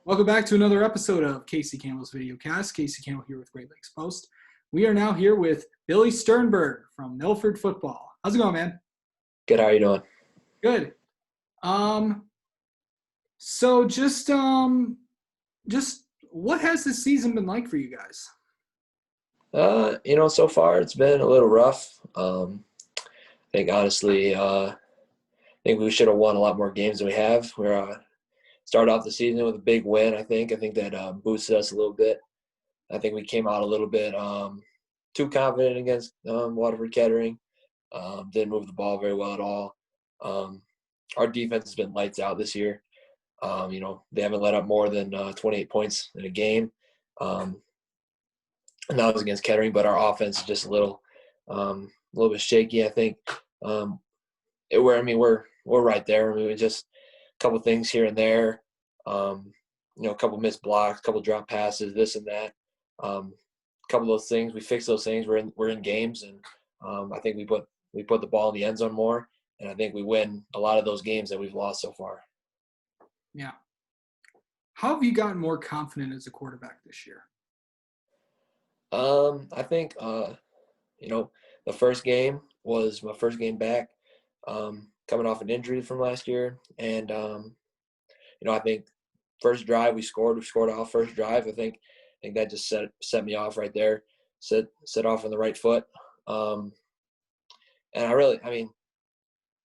Welcome back to another episode of Casey Campbell's Videocast. Casey Campbell here with Great Lakes Post. We are now here with Billy Sternberg from Milford Football. How's it going, man? Good. How are you doing? Good. Um, so just what has this season been like for you guys? So far it's been a little rough. I think honestly, I think we should have won a lot more games than we have. We're started off the season with a big win. I think that boosted us a little bit. I think we came out a little bit too confident against Waterford Kettering. Didn't move the ball very well at all. Our defense has been lights out this year. They haven't let up more than 28 points in a game. And that was against Kettering, but our offense is just a little bit shaky. I think we're right there. I mean, it's just a couple things here and there. A couple missed blocks, a couple drop passes, this and that. A couple of those things, we fix those things. We're in games, and I think we put the ball in the end zone more, and I think we win a lot of those games that we've lost so far. Yeah. How have you gotten more confident as a quarterback this year? I think the first game was my first game back, coming off an injury from last year, and I think first drive we scored off first drive. I think that just set me off right there, set off on the right foot. And I mean,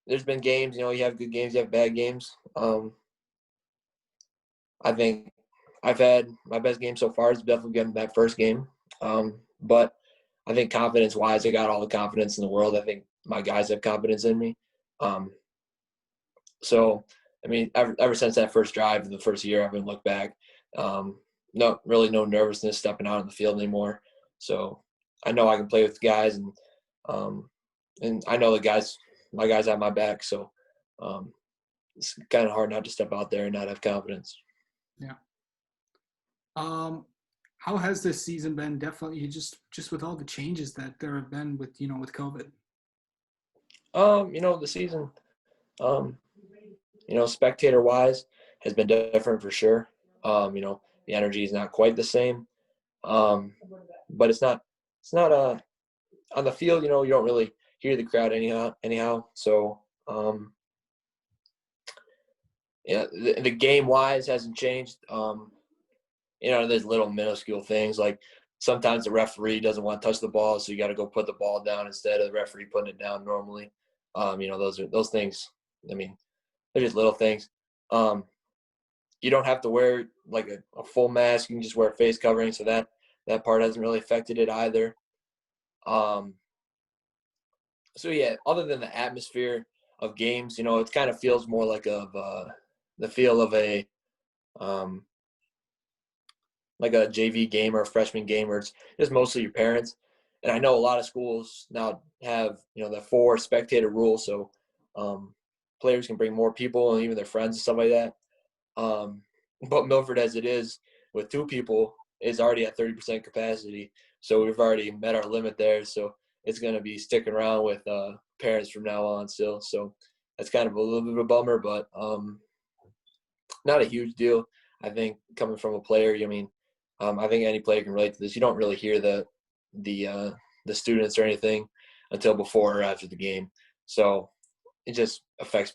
there's been games, you have good games, you have bad games. I think I've had my best game so far is definitely been that first game. But I think confidence-wise, I got all the confidence in the world. I think my guys have confidence in me. So, I mean, ever since that first drive in the first year, I haven't looked back. No nervousness stepping out on the field anymore. So I know I can play with guys, and I know my guys have my back. So it's kind of hard not to step out there and not have confidence. Yeah. How has this season been? Definitely just with all the changes that there have been with COVID. The season, spectator wise has been different for sure. The energy is not quite the same. But it's not on the field, you don't really hear the crowd anyhow. So, the game wise hasn't changed. There's little minuscule things like sometimes the referee doesn't want to touch the ball, so you got to go put the ball down instead of the referee putting it down normally. Those things. I mean, they're just little things. You don't have to wear like a full mask. You can just wear a face covering, so that part hasn't really affected it either. So yeah, other than the atmosphere of games, it kind of feels more like the feel of a like a JV game or a freshman game where it's just mostly your parents. And I know a lot of schools now have, the 4 spectator rule. So players can bring more people and even their friends and stuff like that. But Milford, as it is, with 2 people, is already at 30% capacity. So we've already met our limit there. So it's going to be sticking around with parents from now on still. So that's kind of a little bit of a bummer, but not a huge deal. I think coming from a player, I think any player can relate to this. You don't really hear the students or anything until before or after the game. So it just affects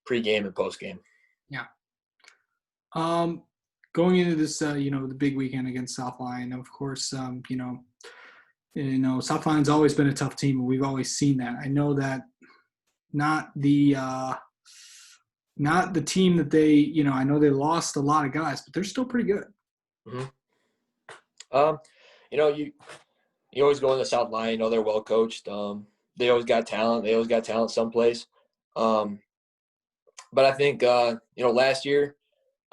pregame and postgame. Yeah. Going into this, the big weekend against South Lyon, of course, South Lyon's always been a tough team, and we've always seen that. I know that not the team that they, I know they lost a lot of guys, but they're still pretty good. Mm-hmm. You always go into South Lyon, they're well coached. They always got talent. They always got talent someplace. But I think last year,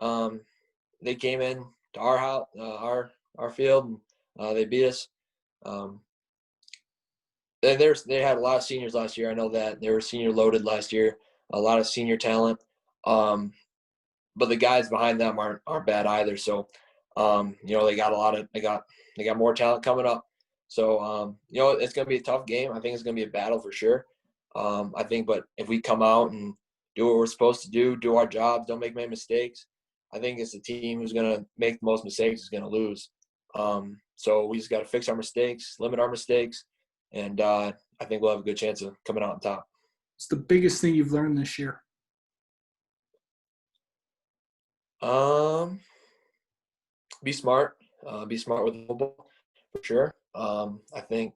they came in to our house, our field, and they beat us. They had a lot of seniors last year. I know that they were senior loaded last year. A lot of senior talent. But the guys behind them aren't bad either. So, they got more talent coming up. So, it's going to be a tough game. I think it's going to be a battle for sure. But if we come out and do what we're supposed to do our jobs, don't make many mistakes, I think it's the team who's going to make the most mistakes is going to lose. So we just got to fix our mistakes, limit our mistakes, and I think we'll have a good chance of coming out on top. What's the biggest thing you've learned this year? Be smart. Be smart with the football for sure. I think,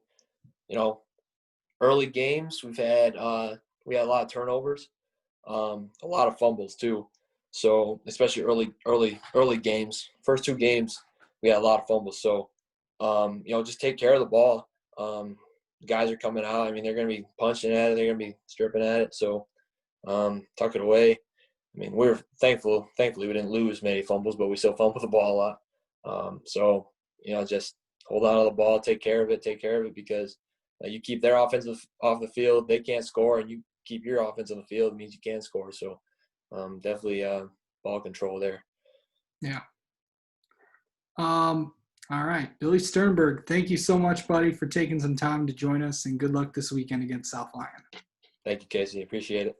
early games we had a lot of turnovers, a lot of fumbles too. So especially early games, first 2 games, we had a lot of fumbles. So just take care of the ball. Guys are coming out. I mean, they're going to be punching at it. They're going to be stripping at it. So tuck it away. I mean, we're thankfully we didn't lose many fumbles, but we still fumbled the ball a lot. So just hold on to the ball, take care of it because you keep their offense off the field, they can't score, and you keep your offense on the field, it means you can score. So definitely ball control there. Yeah. All right. Billy Sternberg, thank you so much, buddy, for taking some time to join us, and good luck this weekend against South Lyon. Thank you, Casey. Appreciate it.